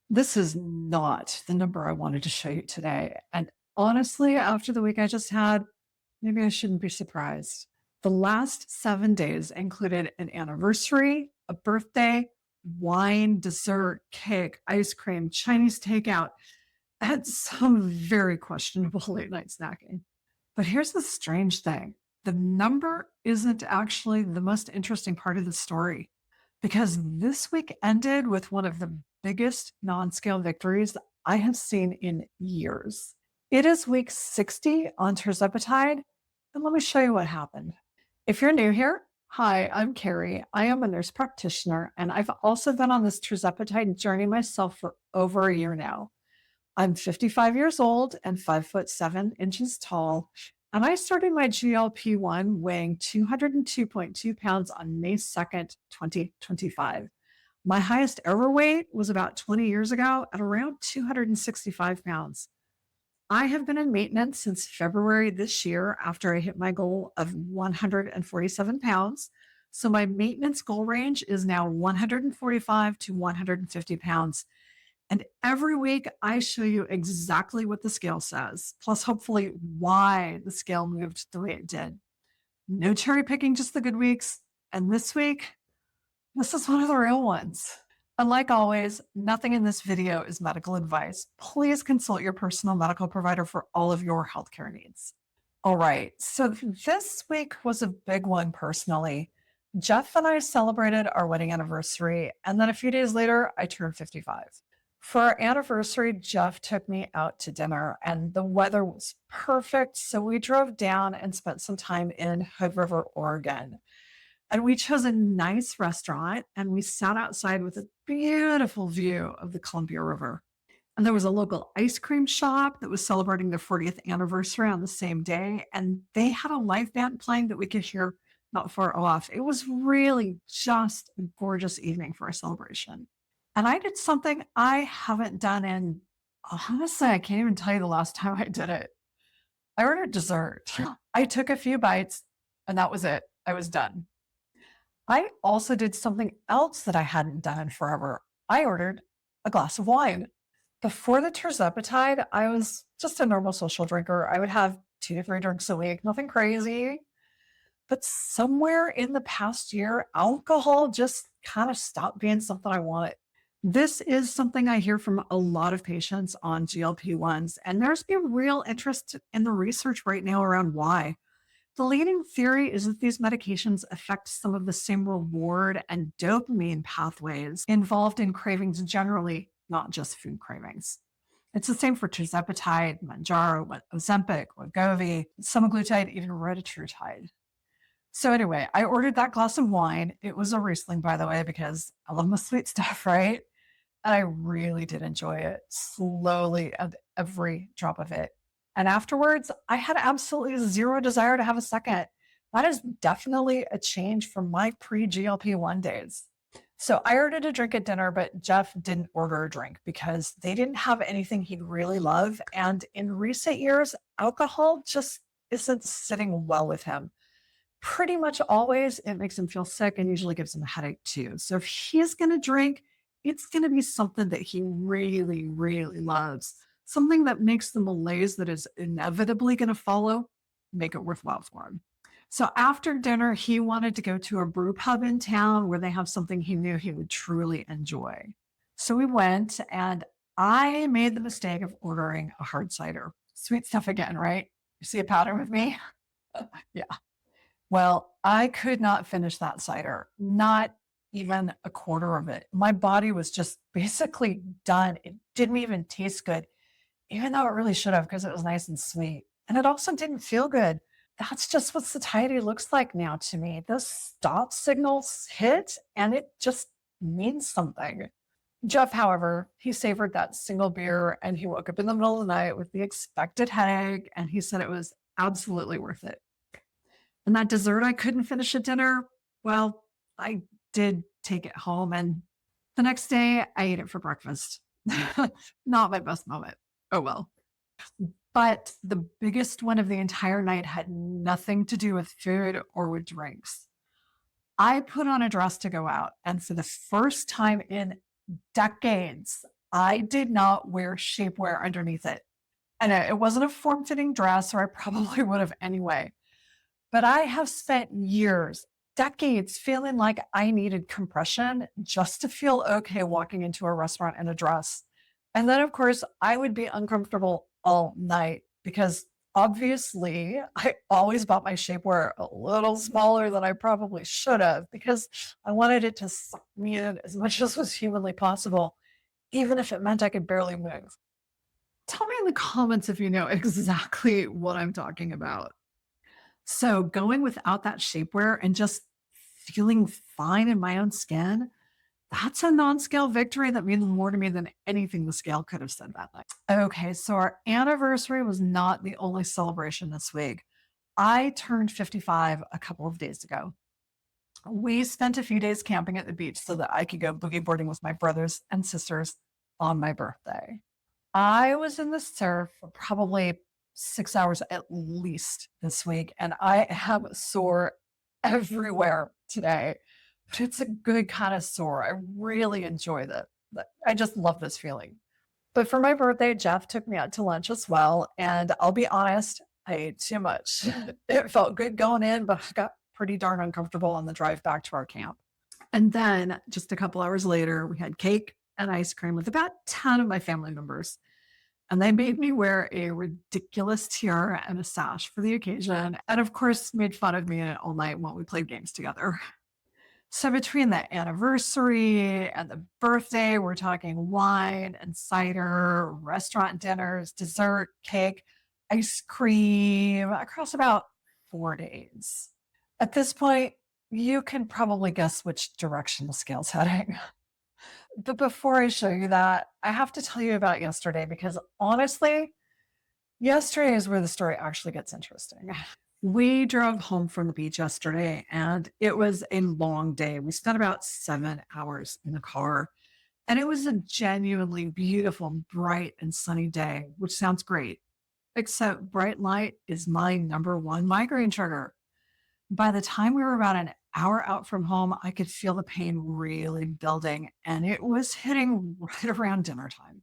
This is not the number I wanted to show you today. And honestly, after the week I just had, maybe I shouldn't be surprised. The last 7 days included an anniversary, a birthday, wine, dessert, cake, ice cream, Chinese takeout, and some very questionable late night snacking. But here's the strange thing, the number isn't actually the most interesting part of the story because this week ended with one of the biggest non scale victories I have seen in years. It is week 60 on Tirzepatide, and let me show you what happened. If you're new here, hi, I'm Carrie. I am a nurse practitioner, and I've also been on this Tirzepatide journey myself for over a year now. I'm 55 years old and 5'7" tall. And I started my GLP-1 weighing 202.2 pounds on May 2nd, 2025. My highest ever weight was about 20 years ago at around 265 pounds. I have been in maintenance since February this year after I hit my goal of 147 pounds. So my maintenance goal range is now 145 to 150 pounds. And every week, I show you exactly what the scale says, plus hopefully why the scale moved the way it did. No cherry picking, just the good weeks. And this week, this is one of the real ones. And like always, nothing in this video is medical advice. Please consult your personal medical provider for all of your healthcare needs. All right, so this week was a big one personally. Jeff and I celebrated our wedding anniversary, and then a few days later, I turned 55. For our anniversary, Jeff took me out to dinner and the weather was perfect. So we drove down and spent some time in Hood River, Oregon. And we chose a nice restaurant and we sat outside with a beautiful view of the Columbia River. And there was a local ice cream shop that was celebrating their 40th anniversary on the same day. And they had a live band playing that we could hear not far off. It was really just a gorgeous evening for a celebration. And I did something I haven't done in, honestly, I can't even tell you the last time I did it. I ordered dessert. I took a few bites and that was it. I was done. I also did something else that I hadn't done in forever. I ordered a glass of wine. Before the Tirzepatide, I was just a normal social drinker. I would have 2 to 3 drinks a week, nothing crazy. But somewhere in the past year, alcohol just kind of stopped being something I wanted. This is something I hear from a lot of patients on GLP-1s, and there's been real interest in the research right now around why. The leading theory is that these medications affect some of the same reward and dopamine pathways involved in cravings generally, not just food cravings. It's the same for Tirzepatide, Mounjaro, Ozempic, Wegovy, Semaglutide, even retatrutide. So anyway, I ordered that glass of wine. It was a Riesling, by the way, because I love my sweet stuff, right? And I really did enjoy it slowly and every drop of it. And afterwards, I had absolutely zero desire to have a second. That is definitely a change from my pre GLP-1 days. So I ordered a drink at dinner, but Jeff didn't order a drink because they didn't have anything he'd really love. And in recent years, alcohol just isn't sitting well with him. Pretty much always it makes him feel sick and usually gives him a headache too. So if he's going to drink, it's going to be something that he really, really loves. Something that makes the malaise that is inevitably going to follow, make it worthwhile for him. So after dinner, he wanted to go to a brew pub in town where they have something he knew he would truly enjoy. So we went and I made the mistake of ordering a hard cider. Sweet stuff again, right? You see a pattern with me? Yeah. Well, I could not finish that cider, not even a quarter of it. My body was just basically done. It didn't even taste good, even though it really should have because it was nice and sweet. And it also didn't feel good. That's just what satiety looks like now to me. Those stop signals hit and it just means something. Jeff, however, he savored that single beer and he woke up in the middle of the night with the expected headache and he said it was absolutely worth it. And that dessert I couldn't finish at dinner, well, I did take it home. And the next day I ate it for breakfast. Not my best moment. Oh, well. But the biggest one of the entire night had nothing to do with food or with drinks. I put on a dress to go out. And for the first time in decades, I did not wear shapewear underneath it. And it wasn't a form-fitting dress, or I probably would have anyway. But I have spent years, decades feeling like I needed compression just to feel okay walking into a restaurant in a dress. And then, of course, I would be uncomfortable all night because obviously I always bought my shapewear a little smaller than I probably should have because I wanted it to suck me in as much as was humanly possible, even if it meant I could barely move. Tell me in the comments if you know exactly what I'm talking about. So going without that shapewear and just feeling fine in my own skin, that's a non-scale victory that means more to me than anything the scale could have said that night. Okay, so our anniversary was not the only celebration this week. I turned 55 a couple of days ago. We spent a few days camping at the beach so that I could go boogie boarding with my brothers and sisters on my birthday. I was in the surf for probably 6 hours at least this week, and I am sore everywhere today, but it's a good kind of sore. I really enjoy that. I just love this feeling. But for my birthday, Jeff took me out to lunch as well, and I'll be honest, I ate too much. It felt good going in, but I got pretty darn uncomfortable on the drive back to our camp. And then just a couple hours later, we had cake and ice cream with about 10 of my family members. And they made me wear a ridiculous tiara and a sash for the occasion. And of course, made fun of me all night while we played games together. So between the anniversary and the birthday, we're talking wine and cider, restaurant dinners, dessert, cake, ice cream across about 4 days. At this point, you can probably guess which direction the scale's heading. But before I show you that, I have to tell you about yesterday because honestly, yesterday is where the story actually gets interesting. We drove home from the beach yesterday and it was a long day. We spent about 7 hours in the car and it was a genuinely beautiful, bright, and sunny day, which sounds great. Except bright light is my number one migraine trigger. By the time we were about an hour out from home, I could feel the pain really building, and it was hitting right around dinner time.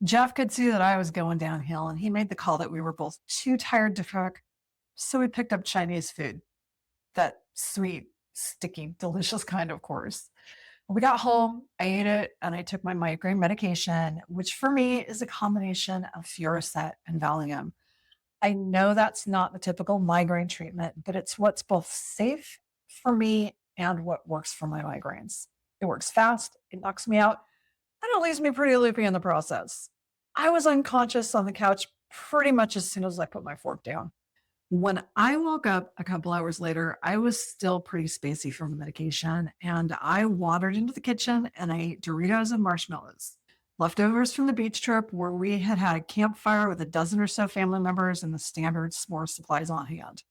Jeff could see that I was going downhill, and he made the call that we were both too tired to cook. So we picked up Chinese food, that sweet, sticky, delicious kind, of course. When we got home, I ate it, and I took my migraine medication, which for me is a combination of Furoset and Valium. I know that's not the typical migraine treatment, but it's what's both safe for me and what works for my migraines. It works fast, it knocks me out, and it leaves me pretty loopy in the process. I was unconscious on the couch pretty much as soon as I put my fork down. When I woke up a couple hours later, I was still pretty spacey from the medication, and I wandered into the kitchen and I ate Doritos and marshmallows. Leftovers from the beach trip where we had had a campfire with a dozen or so family members and the standard s'more supplies on hand.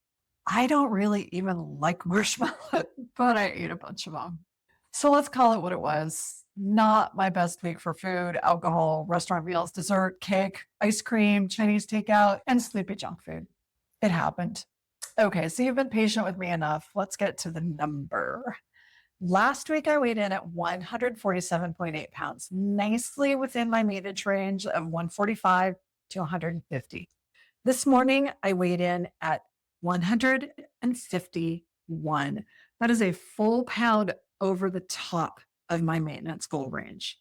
I don't really even like marshmallows, but I ate a bunch of them. So let's call it what it was. Not my best week for food, alcohol, restaurant meals, dessert, cake, ice cream, Chinese takeout, and sleepy junk food. It happened. Okay, so you've been patient with me enough. Let's get to the number. Last week, I weighed in at 147.8 pounds, nicely within my maintenance range of 145 to 150. This morning, I weighed in at 151. That is a full pound over the top of my maintenance goal range.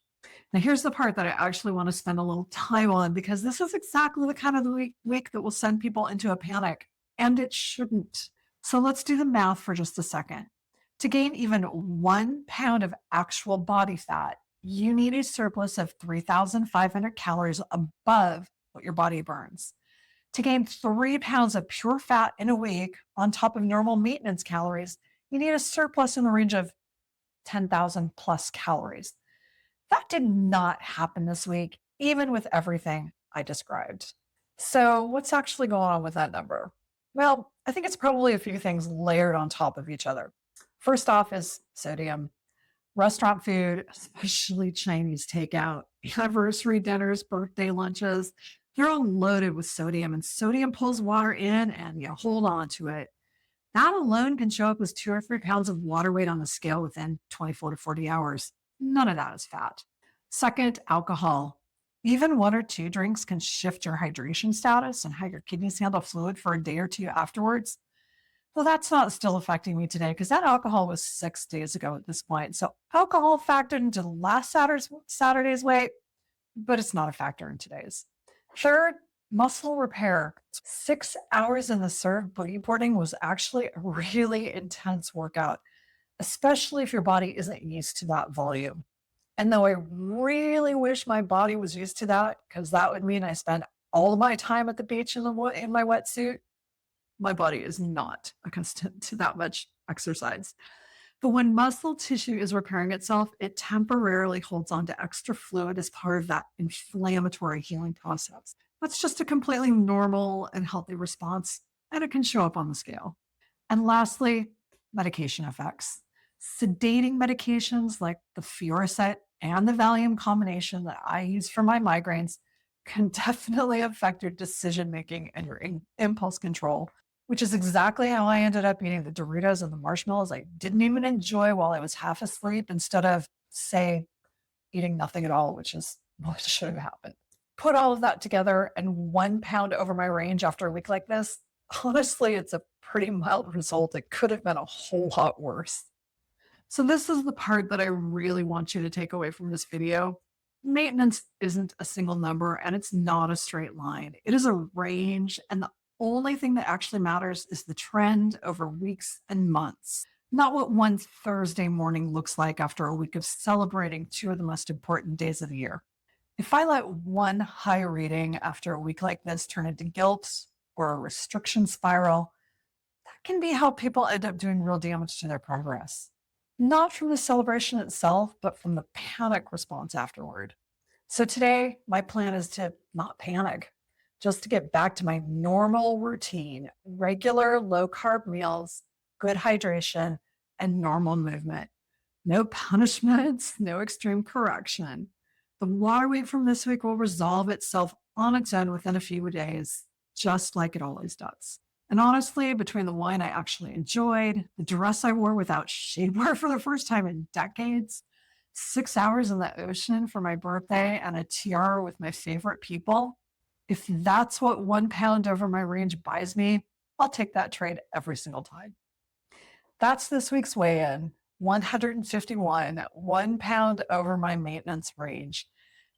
Now, here's the part that I actually want to spend a little time on because this is exactly the kind of the week that will send people into a panic, and it shouldn't. So let's do the math for just a second. To gain even 1 pound of actual body fat, you need a surplus of 3,500 calories above what your body burns. To gain 3 pounds of pure fat in a week on top of normal maintenance calories, you need a surplus in the range of 10,000 plus calories. That did not happen this week, even with everything I described. So, what's actually going on with that number? Well, I think it's probably a few things layered on top of each other. First off is sodium. Restaurant food, especially Chinese takeout, anniversary dinners, birthday lunches, they're all loaded with sodium, and sodium pulls water in and you hold on to it. That alone can show up as 2 or 3 pounds of water weight on the scale within 24 to 40 hours. None of that is fat. Second, alcohol. Even one or two drinks can shift your hydration status and how your kidneys handle fluid for a day or two afterwards. Well, that's not still affecting me today because that alcohol was 6 days ago at this point. So alcohol factored into last Saturday's weight, but it's not a factor in today's. Third, muscle repair. 6 hours in the surf boogie boarding was actually a really intense workout, especially if your body isn't used to that volume. And though I really wish my body was used to that, because that would mean I spend all of my time at the beach in my wetsuit, my body is not accustomed to that much exercise. But when muscle tissue is repairing itself, it temporarily holds on to extra fluid as part of that inflammatory healing process. That's just a completely normal and healthy response, and it can show up on the scale. And lastly, medication effects. Sedating medications like the Furoset and the Valium combination that I use for my migraines can definitely affect your decision making and your impulse control, which is exactly how I ended up eating the Doritos and the marshmallows I didn't even enjoy while I was half asleep instead of, say, eating nothing at all, which is what should have happened. Put all of that together and 1 pound over my range after a week like this, honestly, it's a pretty mild result. It could have been a whole lot worse. So this is the part that I really want you to take away from this video. Maintenance isn't a single number and it's not a straight line. It is a range, and the only thing that actually matters is the trend over weeks and months, not what one Thursday morning looks like after a week of celebrating two of the most important days of the year. If I let one high reading after a week like this turn into guilt or a restriction spiral, that can be how people end up doing real damage to their progress. Not from the celebration itself, but from the panic response afterward. So today, my plan is to not panic, just to get back to my normal routine, regular low carb meals, good hydration, and normal movement. No punishments, no extreme correction. The water weight from this week will resolve itself on its own within a few days, just like it always does. And honestly, between the wine I actually enjoyed, the dress I wore without shapewear for the first time in decades, 6 hours in the ocean for my birthday, and a tiara with my favorite people, if that's what 1 pound over my range buys me, I'll take that trade every single time. That's this week's weigh-in, 151, 1 pound over my maintenance range.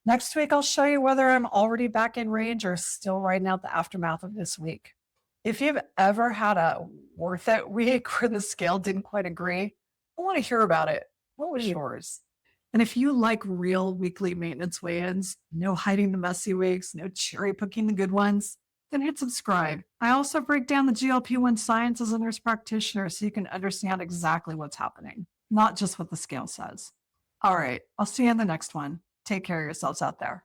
Next week, I'll show you whether I'm already back in range or still riding out the aftermath of this week. If you've ever had a worth it week where the scale didn't quite agree, I want to hear about it. What was yours? And if you like real weekly maintenance weigh-ins, no hiding the messy weeks, no cherry picking the good ones, then hit subscribe. I also break down the GLP-1 science as a nurse practitioner so you can understand exactly what's happening, not just what the scale says. All right, I'll see you in the next one. Take care of yourselves out there.